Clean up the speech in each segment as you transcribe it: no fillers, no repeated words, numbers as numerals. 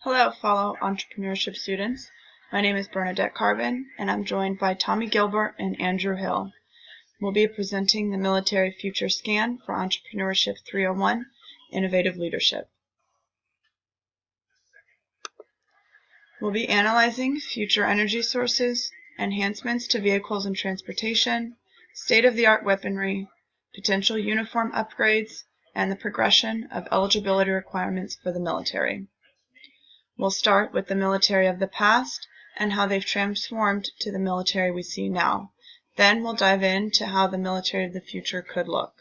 Hello, fellow entrepreneurship students. My name is Bernadette Carvin, and I'm joined by Tommy Gilbert and Andrew Hill. We'll be presenting the Military Future Scan for Entrepreneurship 301, Innovative Leadership. We'll be analyzing future energy sources, enhancements to vehicles and transportation, state-of-the-art weaponry, potential uniform upgrades, and the progression of eligibility requirements for the military. We'll start with the military of the past and how they've transformed to the military we see now. Then we'll dive into how the military of the future could look.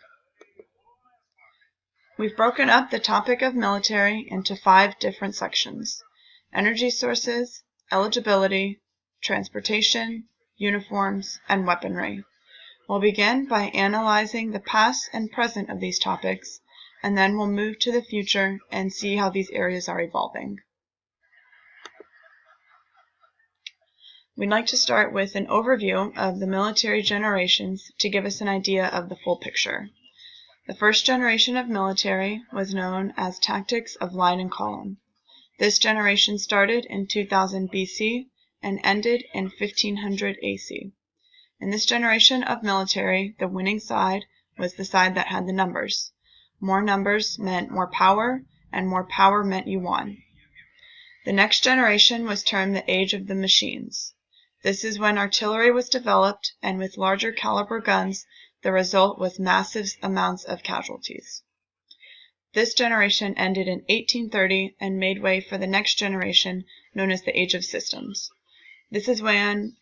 We've broken up the topic of military into 5 different sections: energy sources, eligibility, transportation, uniforms, and weaponry. We'll begin by analyzing the past and present of these topics, and then we'll move to the future and see how these areas are evolving. We'd like to start with an overview of the military generations to give us an idea of the full picture. The first generation of military was known as tactics of line and column. This generation started in 2000 BC and ended in 1500 AC. In this generation of military, the winning side was the side that had the numbers. More numbers meant more power, and more power meant you won. The next generation was termed the Age of the Machines. This is when artillery was developed, and with larger caliber guns, the result was massive amounts of casualties. This generation ended in 1830 and made way for the next generation, known as the Age of Systems. This is when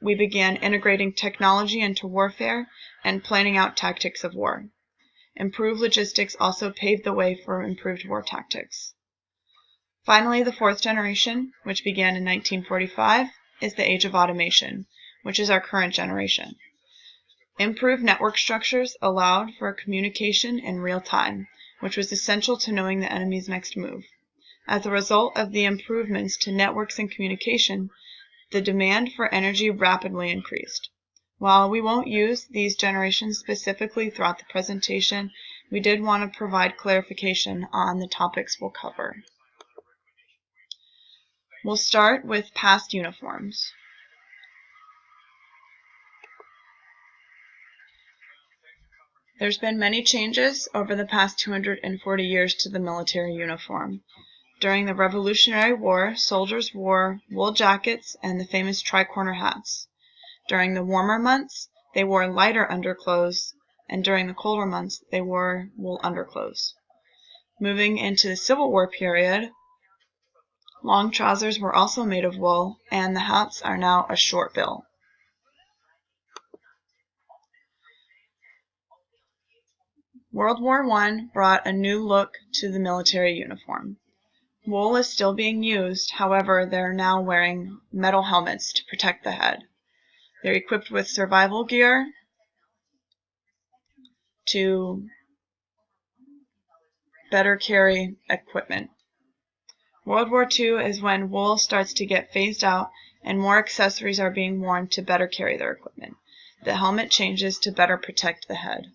we began integrating technology into warfare and planning out tactics of war. Improved logistics also paved the way for improved war tactics. Finally, the fourth generation, which began in 1945, is the Age of Automation, which is our current generation. Improved network structures allowed for communication in real time, which was essential to knowing the enemy's next move. As a result of the improvements to networks and communication, the demand for energy rapidly increased. While we won't use these generations specifically throughout the presentation, we did want to provide clarification on the topics we'll cover. We'll start with past uniforms. There's been many changes over the past 240 years to the military uniform. During the Revolutionary War, soldiers wore wool jackets and the famous tricorner hats. During the warmer months, they wore lighter underclothes, and during the colder months, they wore wool underclothes. Moving into the Civil War period, long trousers were also made of wool, and the hats are now a short bill. World War I brought a new look to the military uniform. Wool is still being used, however, they're now wearing metal helmets to protect the head. They're equipped with survival gear to better carry equipment. World War II is when wool starts to get phased out and more accessories are being worn to better carry their equipment. The helmet changes to better protect the head.